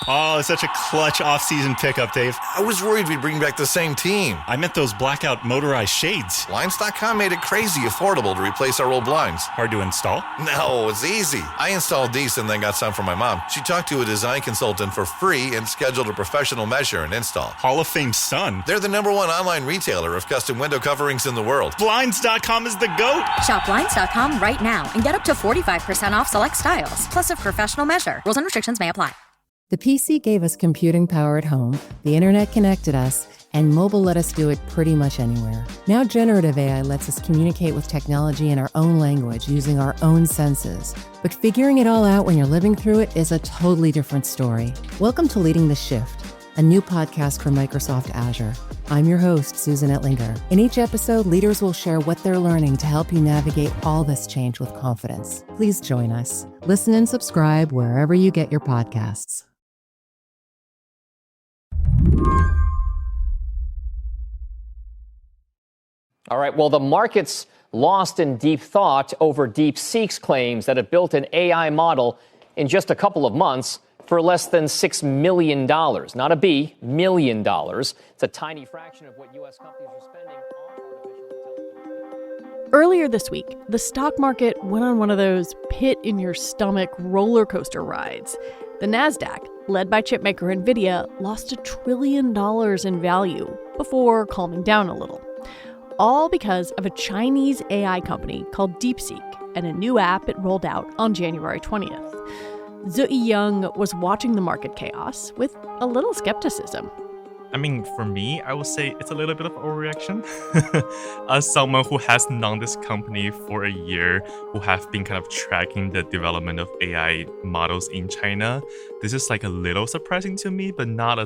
Oh, such a clutch off-season pickup, Dave. I was worried we'd bring back the same team. I meant those blackout motorized shades. Blinds.com made it crazy affordable to replace our old blinds. Hard to install? No, it's easy. I installed these and then got some for my mom. She talked to a design consultant for free and scheduled a professional measure and install. Hall of Fame son. They're the #1 online retailer of custom window coverings in the world. Blinds.com is the GOAT. Shop Blinds.com right now and get up to 45% off select styles, plus a professional measure. Rules and restrictions may apply. The PC gave us computing power at home, the internet connected us, and mobile let us do it pretty much anywhere. Now generative AI lets us communicate with technology in our own language using our own senses. But figuring it all out when you're living through it is a totally different story. Welcome to Leading the Shift, a new podcast from Microsoft Azure. I'm your host, Susan Ettlinger. In each episode, leaders will share what they're learning to help you navigate all this change with confidence. Please join us. Listen and subscribe wherever you get your podcasts. All right, well, the market's lost in deep thought over DeepSeek's claims that it built an AI model in just a couple of months for less than $6 million. Not a B, $1 million. It's a tiny fraction of what U.S. companies are spending on artificial intelligence. Earlier this week, the stock market went on one of those pit-in-your-stomach roller coaster rides. The NASDAQ, led by chipmaker NVIDIA, lost $1 trillion in value before calming down a little. All because of a Chinese AI company called DeepSeek and a new app it rolled out on January 20th. Zeyi Yang was watching the market chaos with a little skepticism. I mean, for me, I would say it's a little bit of overreaction. As someone who has known this company for a year, who have been kind of tracking the development of AI models in China, this is like a little surprising to me, but not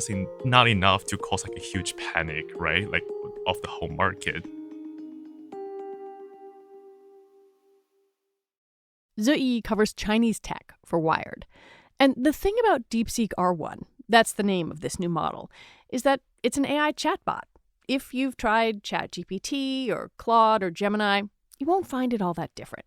enough to cause like a huge panic, right? Like of the whole market. Zeyi covers Chinese tech for Wired. And the thing about DeepSeek R1, that's the name of this new model, is that it's an AI chatbot. If you've tried ChatGPT or Claude or Gemini, you won't find it all that different.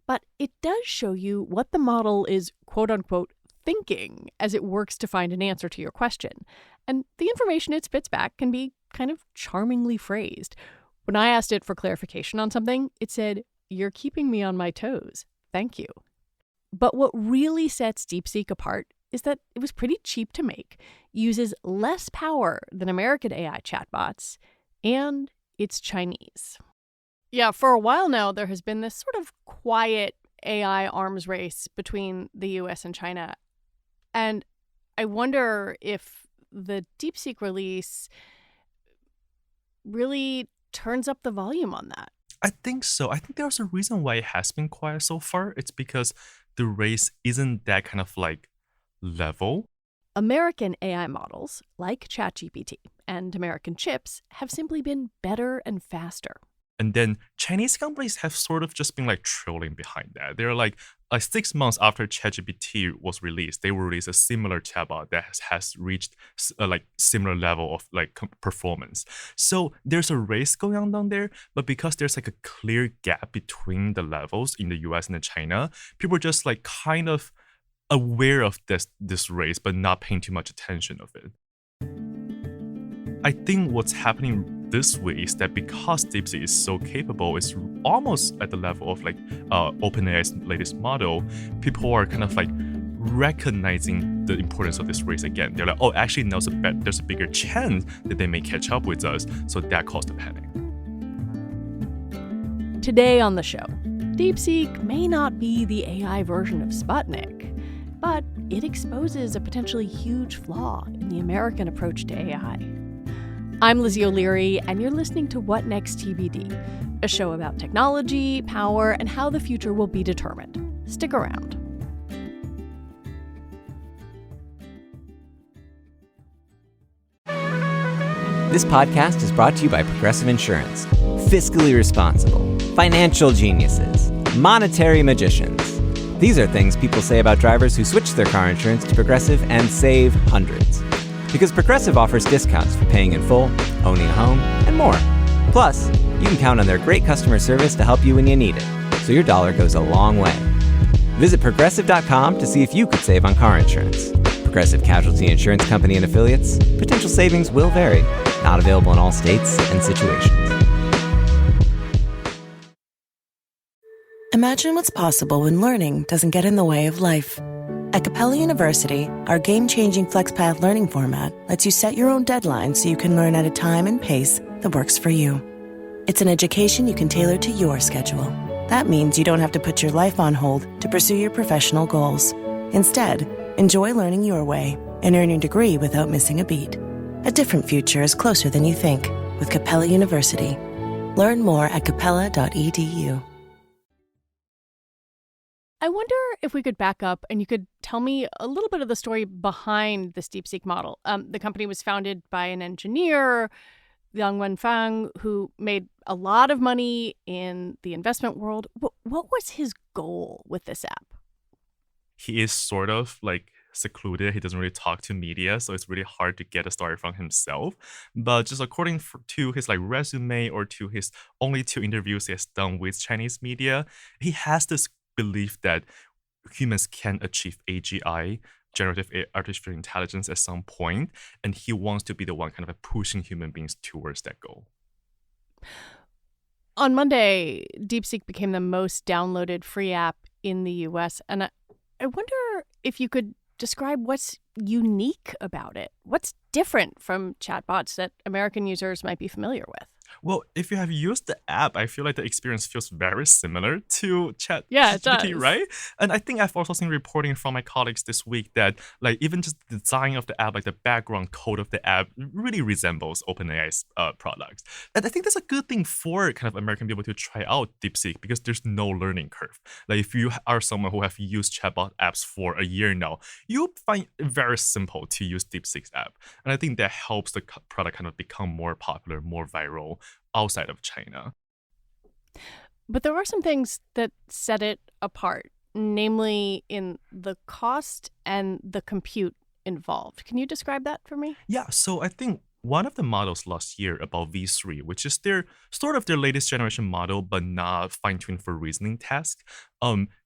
But it does show you what the model is, quote unquote, thinking as it works to find an answer to your question. And the information it spits back can be kind of charmingly phrased. When I asked it for clarification on something, it said, "You're keeping me on my toes. Thank you." But what really sets DeepSeek apart is that it was pretty cheap to make, uses less power than American AI chatbots, and it's Chinese. Yeah, for a while now, there has been this sort of quiet AI arms race between the US and China. And I wonder if the DeepSeek release really turns up the volume on that. I think so. I think there's a reason why it has been quiet so far. It's because the race isn't that kind of like level. American AI models, like ChatGPT and American chips, have simply been better and faster. And then Chinese companies have sort of just been like trailing behind that. They're like 6 months after ChatGPT was released, they will release a similar chatbot that has reached like similar level of like performance. So there's a race going on down there, but because there's like a clear gap between the levels in the US and China, people are just like kind of aware of this race, but not paying too much attention of it. I think what's happening this way is that because DeepSeek is so capable, it's almost at the level of like OpenAI's latest model, people are kind of like recognizing the importance of this race again. They're like, oh, actually now there's a bigger chance that they may catch up with us, so that caused the panic. Today on the show, DeepSeek may not be the AI version of Sputnik, but it exposes a potentially huge flaw in the American approach to AI. I'm Lizzie O'Leary, and you're listening to What Next TBD, a show about technology, power, and how the future will be determined. Stick around. This podcast is brought to you by Progressive Insurance. Fiscally responsible, financial geniuses, monetary magicians. These are things people say about drivers who switch their car insurance to Progressive and save hundreds. Because Progressive offers discounts for paying in full, owning a home, and more. Plus, you can count on their great customer service to help you when you need it, so your dollar goes a long way. Visit Progressive.com to see if you could save on car insurance. Progressive Casualty Insurance Company and Affiliates. Potential savings will vary. Not available in all states and situations. Imagine what's possible when learning doesn't get in the way of life. At Campbell University, our game-changing FlexPath learning format lets you set your own deadlines so you can learn at a time and pace that works for you. It's an education you can tailor to your schedule. That means you don't have to put your life on hold to pursue your professional goals. Instead, enjoy learning your way and earn your degree without missing a beat. A different future is closer than you think with Campbell University. Learn more at capella.edu. I wonder if we could back up and you could tell me a little bit of the story behind this DeepSeek model. The company was founded by an engineer, Yang Wenfang, who made a lot of money in the investment world. What was his goal with this app? He is sort of like secluded. He doesn't really talk to media, so it's really hard to get a story from himself. But just according to his resume or to his only 2 interviews he has done with Chinese media, he has this belief that humans can achieve AGI, generative artificial intelligence, at some point, and he wants to be the one kind of pushing human beings towards that goal. On Monday, DeepSeek became the most downloaded free app in the US, and I wonder if you could describe what's unique about it. What's different from chatbots that American users might be familiar with? Well, if you have used the app, I feel like the experience feels very similar to ChatGPT, it does. right? And I think I've also seen reporting from my colleagues this week that even just the design of the app, the background code of the app really resembles OpenAI's products. And I think that's a good thing for kind of American people to try out DeepSeek because there's no learning curve. If you are someone who have used chatbot apps for a year now, you'll find it very simple to use DeepSeek's app. And I think that helps the product kind of become more popular, more viral outside of China. But there are some things that set it apart, namely in the cost and the compute involved. Can you describe that for me? Yeah, so I think one of the models last year about V3, which is their latest generation model, but not fine-tuned for reasoning tasks,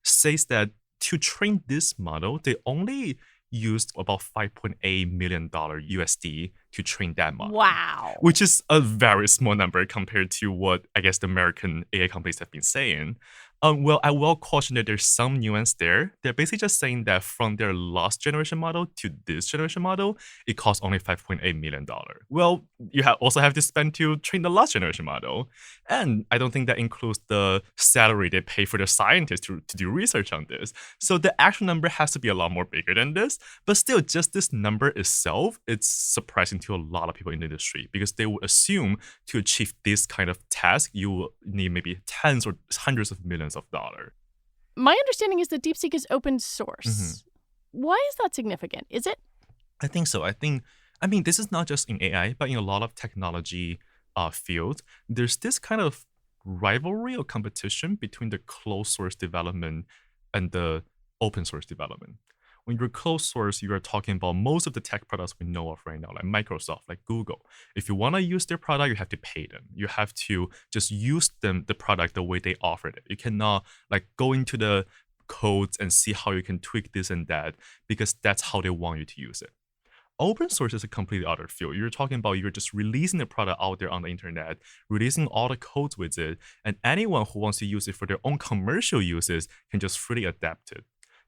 says that to train this model, they only used about $5.8 million USD to train that model. Wow. Which is a very small number compared to what I guess the American AI companies have been saying. Well, I will caution that there's some nuance there. They're basically just saying that from their last generation model to this generation model, it costs only $5.8 million. Well, you also have to spend to train the last generation model. And I don't think that includes the salary they pay for the scientists to do research on this. So the actual number has to be a lot more bigger than this. But still, just this number itself, it's surprising to a lot of people in the industry because they would assume to achieve this kind of task, you will need maybe tens or hundreds of millions of dollars. My understanding is that DeepSeek is open source. Mm-hmm. Why is that significant? Is it? I think so. I mean, this is not just in AI, but in a lot of technology fields. There's this kind of rivalry or competition between the closed source development and the open source development. When you're closed source, you are talking about most of the tech products we know of right now, like Microsoft, like Google. If you want to use their product, you have to pay them. You have to just use the product the way they offered it. You cannot go into the codes and see how you can tweak this and that because that's how they want you to use it. Open source is a completely other field. You're talking about you're just releasing the product out there on the internet, releasing all the codes with it, and anyone who wants to use it for their own commercial uses can just freely adapt it.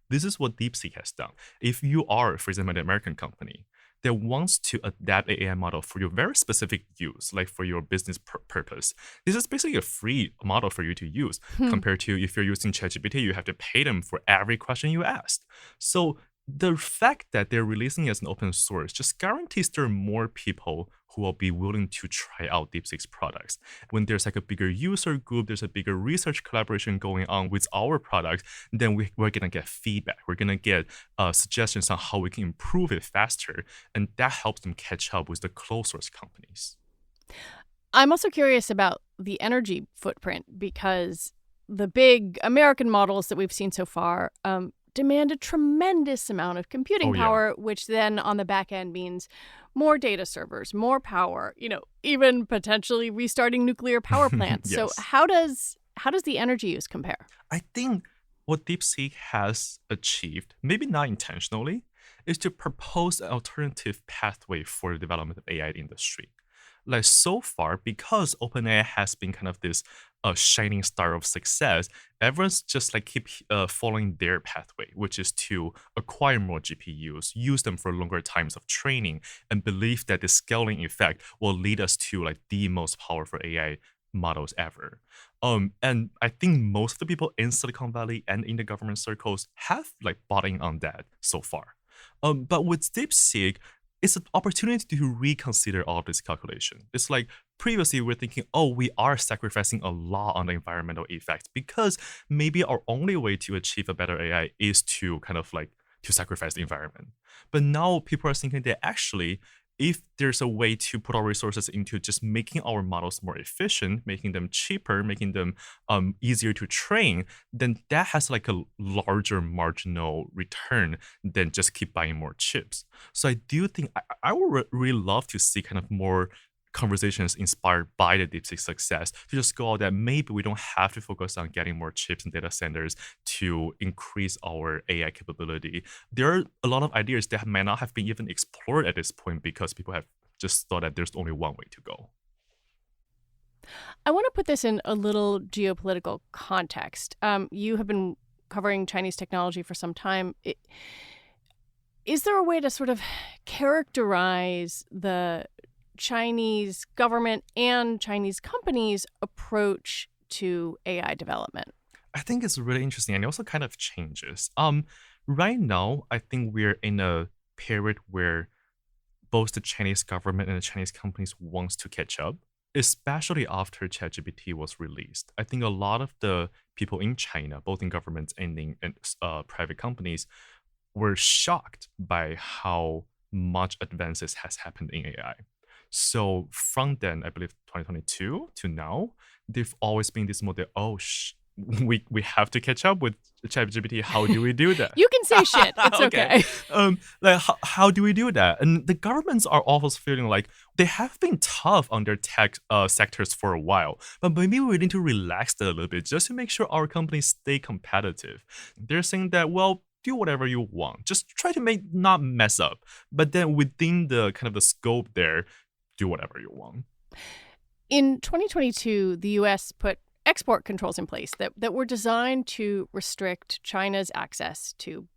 This is what DeepSeek has done. If you are, for example, an American company that wants to adapt an AI model for your very specific use, like for your business purpose, this is basically a free model for you to use compared to if you're using ChatGPT, you have to pay them for every question you asked. So the fact that they're releasing it as an open source just guarantees there are more people who will be willing to try out DeepSeek's products. When there's a bigger user group, there's a bigger research collaboration going on with our products, then we're going to get feedback. We're going to get suggestions on how we can improve it faster. And that helps them catch up with the closed source companies. I'm also curious about the energy footprint because the big American models that we've seen so far demand a tremendous amount of computing power, which then on the back end means more data servers, more power, even potentially restarting nuclear power plants. Yes. So how does the energy use compare? I think what DeepSeek has achieved, maybe not intentionally, is to propose an alternative pathway for the development of AI industry. Like so far, because OpenAI has been kind of this shining star of success, everyone's just like keep following their pathway, which is to acquire more GPUs, use them for longer times of training, and believe that the scaling effect will lead us to like the most powerful AI models ever. And I think most of the people in Silicon Valley and in the government circles have like bought in on that so far. But with DeepSeek, it's an opportunity to reconsider all of this calculation. It's like previously we're thinking, oh, we are sacrificing a lot on the environmental effects because maybe our only way to achieve a better AI is to kind of like to sacrifice the environment. But now people are thinking that actually, if there's a way to put our resources into just making our models more efficient, making them cheaper, making them easier to train, then that has like a larger marginal return than just keep buying more chips. So I do think I would really love to see kind of more conversations inspired by the DeepSeek success to just go out that maybe we don't have to focus on getting more chips and data centers to increase our AI capability. There are a lot of ideas that might not have been even explored at this point because people have just thought that there's only one way to go. I want to put this in a little geopolitical context. You have been covering Chinese technology for some time. Is there a way to sort of characterize the Chinese government and Chinese companies' approach to AI development? I think it's really interesting, and it also kind of changes. Right now, I think we're in a period where both the Chinese government and the Chinese companies wants to catch up, especially after ChatGPT was released. I think a lot of the people in China, both in governments and in private companies, were shocked by how much advances has happened in AI. So from then, I believe 2022 to now, they've always been this model. We have to catch up with ChatGPT. How do we do that? You can say shit. It's okay. Like how do we do that? And the governments are always feeling like they have been tough on their tech sectors for a while, but maybe we need to relax that a little bit just to make sure our companies stay competitive. They're saying that, well, do whatever you want. Just try to not mess up. But then within the kind of the scope there, do whatever you want. In 2022, the U.S. put export controls in place that were designed to restrict China's access to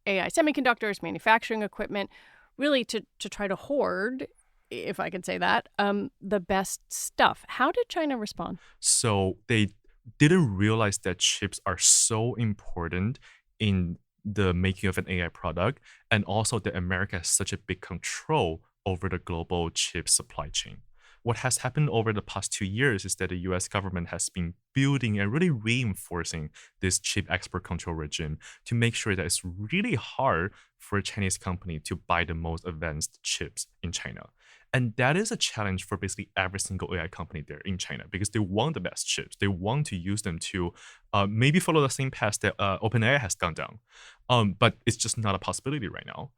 AI semiconductors, manufacturing equipment, really to try to hoard, if I can say that, the best stuff. How did China respond? So they didn't realize that chips are so important in the making of an AI product, and also that America has such a big control over the global chip supply chain. What has happened over the past 2 years is that the US government has been building and really reinforcing this chip export control regime to make sure that it's really hard for a Chinese company to buy the most advanced chips in China. And that is a challenge for basically every single AI company there in China because they want the best chips. They want to use them to maybe follow the same path that OpenAI has gone down. But it's just not a possibility right now.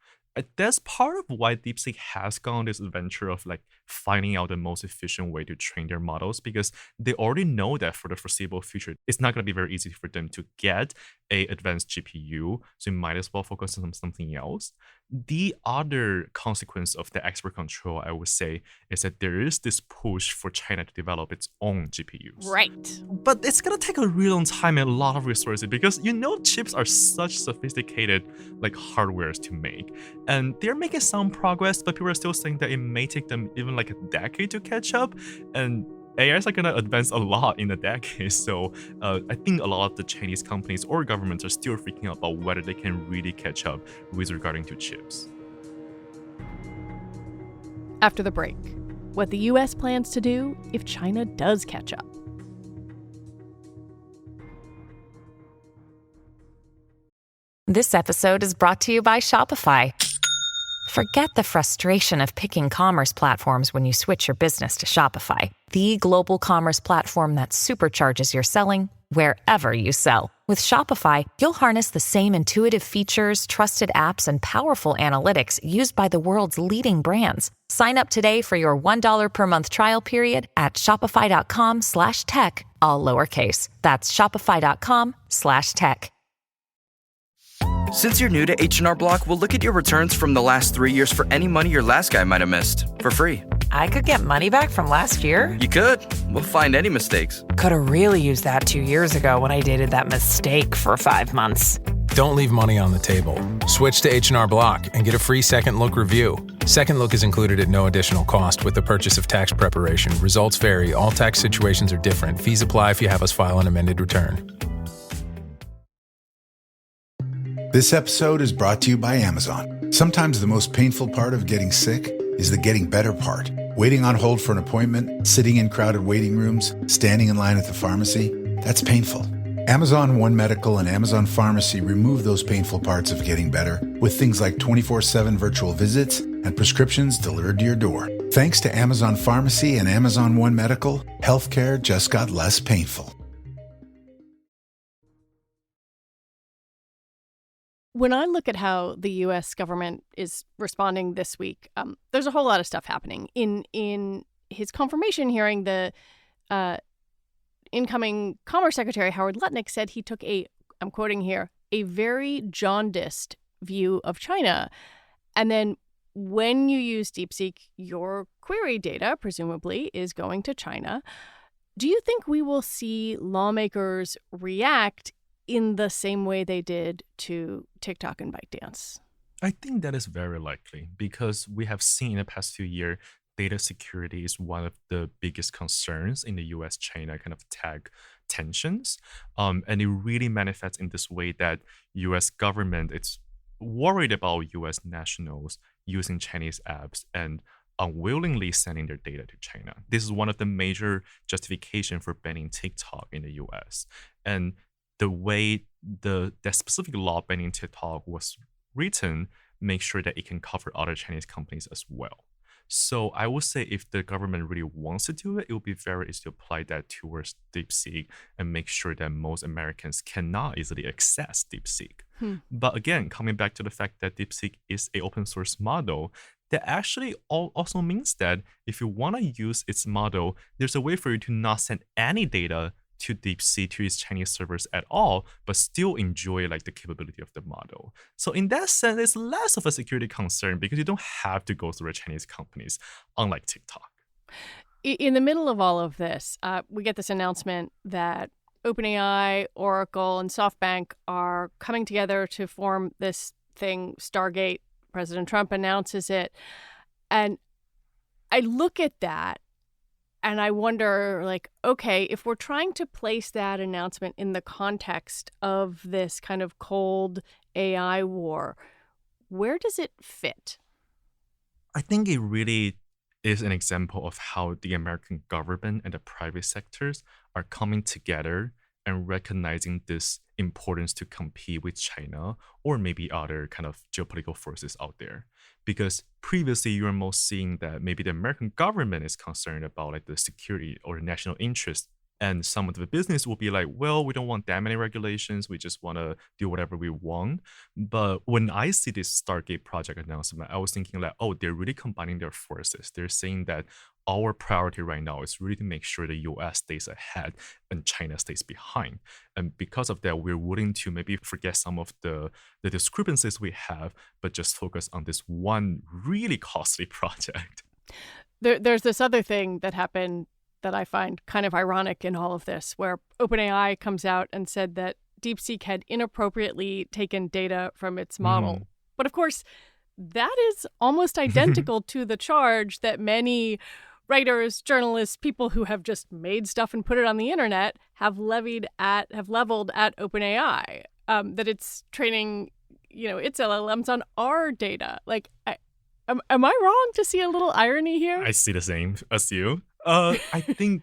That's part of why DeepSeek has gone this adventure of like finding out the most efficient way to train their models because they already know that for the foreseeable future, it's not going to be very easy for them to get a advanced GPU. So you might as well focus on something else. The other consequence of the export control, I would say, is that there is this push for China to develop its own GPUs. Right. But it's going to take a real long time and a lot of resources because chips are such sophisticated like hardwares to make. And they're making some progress, but people are still saying that it may take them even like a decade to catch up. And AIs are going to advance a lot in a decade. So I think a lot of the Chinese companies or governments are still freaking out about whether they can really catch up with regarding to chips. After the break, what the U.S. plans to do if China does catch up. This episode is brought to you by Shopify. Forget the frustration of picking commerce platforms when you switch your business to Shopify, the global commerce platform that supercharges your selling wherever you sell. With Shopify, you'll harness the same intuitive features, trusted apps, and powerful analytics used by the world's leading brands. Sign up today for your $1 per month trial period at shopify.com/tech, all lowercase. That's shopify.com/tech. Since you're new to H&R Block, we'll look at your returns from the last 3 years for any money your last guy might have missed for free. I could get money back from last year? You could. We'll find any mistakes. Could have really used that 2 years ago when I dated that mistake for 5 months. Don't leave money on the table. Switch to H&R Block and get a free Second Look review. Second Look is included at no additional cost with the purchase of tax preparation. Results vary. All tax situations are different. Fees apply if you have us file an amended return. This episode is brought to you by Amazon. Sometimes the most painful part of getting sick is the getting better part. Waiting on hold for an appointment, sitting in crowded waiting rooms, standing in line at the pharmacy, that's painful. Amazon One Medical and Amazon Pharmacy remove those painful parts of getting better with things like 24/7 virtual visits and prescriptions delivered to your door. Thanks to Amazon Pharmacy and Amazon One Medical, healthcare just got less painful. When I look at how the U.S. government is responding this week, there's a whole lot of stuff happening. In his confirmation hearing, the incoming Commerce Secretary Howard Lutnick said he took I'm quoting here, a very jaundiced view of China. And then when you use DeepSeek, your query data, presumably, is going to China. Do you think we will see lawmakers react in the same way they did to TikTok and ByteDance? I think that is very likely because we have seen in the past few years, data security is one of the biggest concerns in the US-China kind of tech tensions. And it really manifests in this way that US government is worried about US nationals using Chinese apps and unwillingly sending their data to China. This is one of the major justification for banning TikTok in the US. And the way that specific law banning TikTok was written makes sure that it can cover other Chinese companies as well. So I would say if the government really wants to do it, it would be very easy to apply that towards DeepSeek and make sure that most Americans cannot easily access DeepSeek. But again, coming back to the fact that DeepSeek is an open source model, that actually also means that if you want to use its model, there's a way for you to not send any data to DeepSeek, to its Chinese servers at all, but still enjoy like the capability of the model. So in that sense, it's less of a security concern because you don't have to go through Chinese companies, unlike TikTok. In the middle of all of this, we get this announcement that OpenAI, Oracle, and SoftBank are coming together to form this thing, Stargate. President Trump announces it. And I look at that and I wonder, like, okay, if we're trying to place that announcement in the context of this kind of cold AI war, where does it fit? I think it really is an example of how the American government and the private sectors are coming together and recognizing this importance to compete with China or maybe other kind of geopolitical forces out there. Because previously you were most seeing that maybe the American government is concerned about like the security or the national interest. And some of the business will be like, well, we don't want that many regulations. We just want to do whatever we want. But when I see this Stargate project announcement, I was thinking like, oh, they're really combining their forces. They're saying that our priority right now is really to make sure the US stays ahead and China stays behind. And because of that, we're willing to maybe forget some of the discrepancies we have, but just focus on this one really costly project. There's this other thing that happened that I find kind of ironic in all of this, where OpenAI comes out and said that DeepSeek had inappropriately taken data from its model. But of course, that is almost identical to the charge that many writers, journalists, people who have just made stuff and put it on the internet have leveled at OpenAI, that it's training, its LLMs on our data. Like, am I wrong to see a little irony here? I see the same as you. I think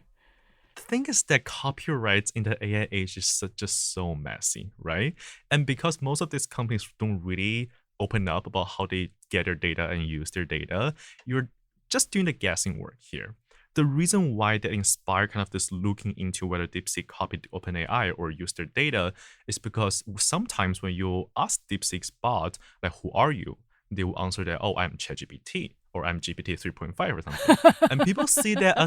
the thing is that copyrights in the AI age is just so messy, right? And because most of these companies don't really open up about how they get their data and use their data, you're just doing the guessing work here. The reason why that inspired kind of this looking into whether DeepSeek copied OpenAI or used their data is because sometimes when you ask DeepSeek's bot, like, who are you? They will answer that, oh, I'm ChatGPT. or I'm GPT 3.5 or something. And people see that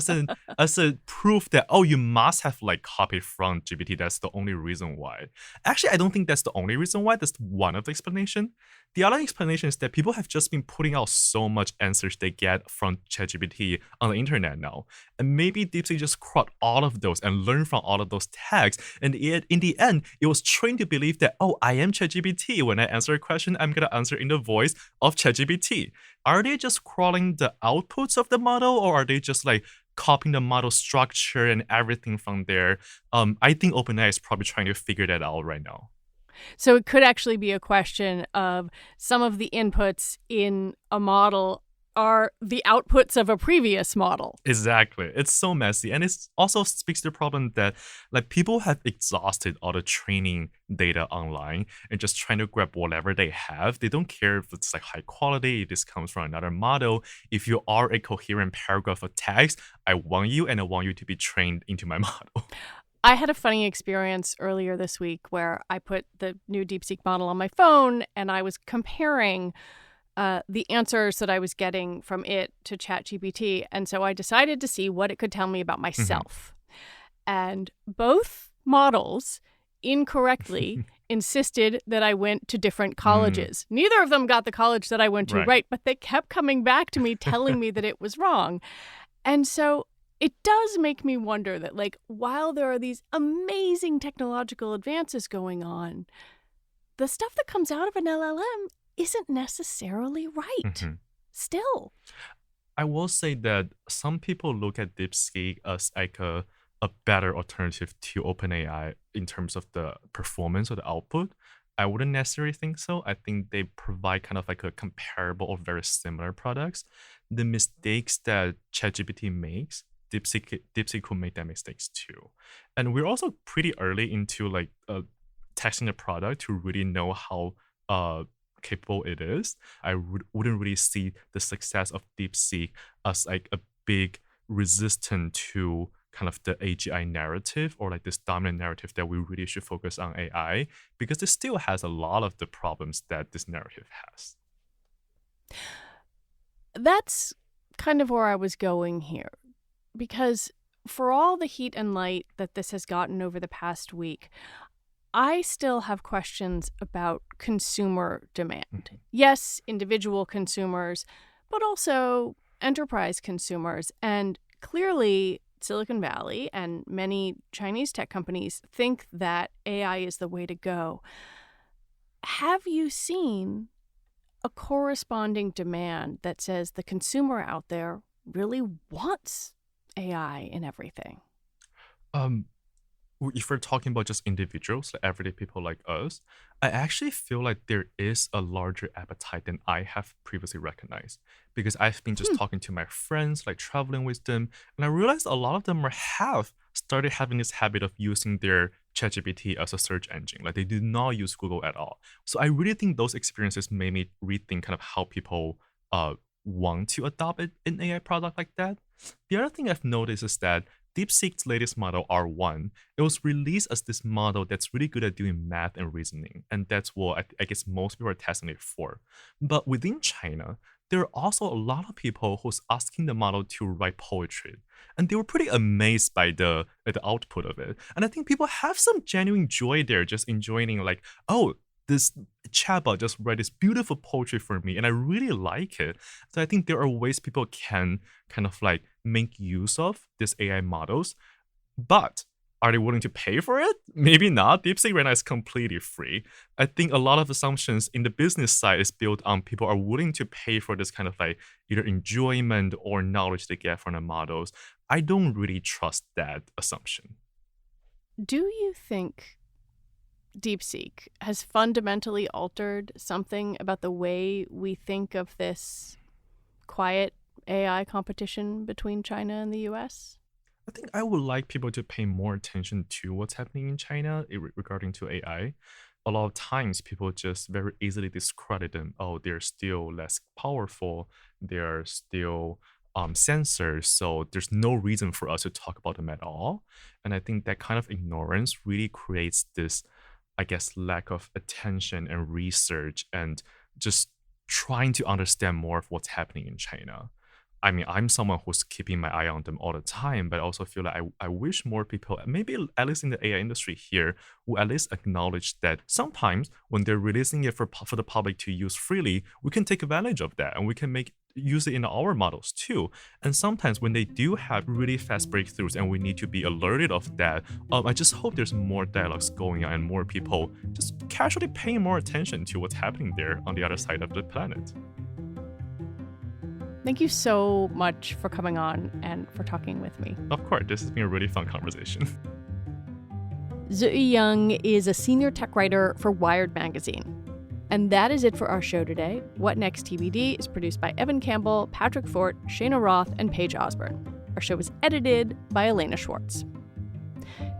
as a proof that, oh, you must have like copied from GPT. That's the only reason why. Actually, I don't think that's the only reason why. That's one of the explanation. The other explanation is that people have just been putting out so much answers they get from ChatGPT on the internet now. And maybe DeepSeek just caught all of those and learned from all of those tags. And in the end, it was trained to believe that, oh, I am ChatGPT. When I answer a question, I'm going to answer in the voice of ChatGPT. Are they just crawling the outputs of the model, or are they just like copying the model structure and everything from there? I think OpenAI is probably trying to figure that out right now. So it could actually be a question of some of the inputs in a model are the outputs of a previous model. Exactly. It's so messy. And it also speaks to the problem that like people have exhausted all the training data online and just trying to grab whatever they have. They don't care if it's like high quality, if this comes from another model. If you are a coherent paragraph of text, I want you and I want you to be trained into my model. I had a funny experience earlier this week where I put the new DeepSeek model on my phone and I was comparing the answers that I was getting from it to ChatGPT. And so I decided to see what it could tell me about myself. And both models incorrectly insisted that I went to different colleges. Neither of them got the college that I went to, right? But they kept coming back to me telling me that it was wrong. And so it does make me wonder that, like, while there are these amazing technological advances going on, the stuff that comes out of an LLM isn't necessarily right. Still. I will say that some people look at DeepSeek as like a better alternative to OpenAI in terms of the performance or the output. I wouldn't necessarily think so. I think they provide kind of like a comparable or very similar products. The mistakes that ChatGPT makes, DeepSeek could make that mistakes too. And we're also pretty early into like testing the product to really know how capable it is. I wouldn't really see the success of DeepSeek as like a big resistance to kind of the AGI narrative or like this dominant narrative that we really should focus on AI, because it still has a lot of the problems that this narrative has. That's kind of where I was going here, because for all the heat and light that this has gotten over the past week, I still have questions about consumer demand. Yes, individual consumers, but also enterprise consumers. And clearly, Silicon Valley and many Chinese tech companies think that AI is the way to go. Have you seen a corresponding demand that says the consumer out there really wants AI in everything? If we're talking about just individuals, like everyday people like us, I actually feel like there is a larger appetite than I have previously recognized, because I've been just talking to my friends, like traveling with them, and I realized a lot of them have started having this habit of using their ChatGPT as a search engine. Like they do not use Google at all. So I really think those experiences made me rethink kind of how people want to adopt an AI product like that. The other thing I've noticed is that DeepSeek's latest model, R1, it was released as this model that's really good at doing math and reasoning. And that's what I guess most people are testing it for. But within China, there are also a lot of people who's asking the model to write poetry. And they were pretty amazed by the output of it. And I think people have some genuine joy there, just enjoying like, oh, this chatbot just write this beautiful poetry for me, and I really like it. So I think there are ways people can kind of like make use of these AI models, but are they willing to pay for it? Maybe not. DeepSeek right now is completely free. I think a lot of assumptions in the business side is built on people are willing to pay for this kind of like either enjoyment or knowledge they get from the models. I don't really trust that assumption. Do you think DeepSeek has fundamentally altered something about the way we think of this quiet AI competition between China and the US? I think I would like people to pay more attention to what's happening in China regarding to AI. A lot of times people just very easily discredit them. Oh, they're still less powerful. They're still sensors. So there's no reason for us to talk about them at all. And I think that kind of ignorance really creates this, I guess, lack of attention and research and just trying to understand more of what's happening in China. I mean, I'm someone who's keeping my eye on them all the time, but I also feel like I wish more people, maybe at least in the AI industry here, will at least acknowledge that sometimes when they're releasing it for the public to use freely, we can take advantage of that and we can use it in our models too. And sometimes when they do have really fast breakthroughs and we need to be alerted of that, I just hope there's more dialogues going on and more people just casually paying more attention to what's happening there on the other side of the planet. Thank you so much for coming on and for talking with me. Of course, this has been a really fun conversation. Zeyi Yang is a senior tech writer for Wired magazine. And that is it for our show today. What Next TBD is produced by Evan Campbell, Patrick Fort, Cheyna Roth, and Paige Osborne. Our show is edited by Elena Schwartz.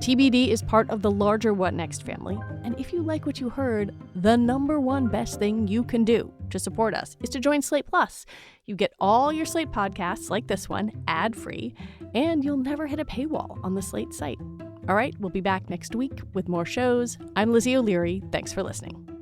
TBD is part of the larger What Next family, and if you like what you heard, the number one best thing you can do to support us is to join Slate Plus. You get all your Slate podcasts, like this one, ad-free, and you'll never hit a paywall on the Slate site. All right, we'll be back next week with more shows. I'm Lizzie O'Leary. Thanks for listening.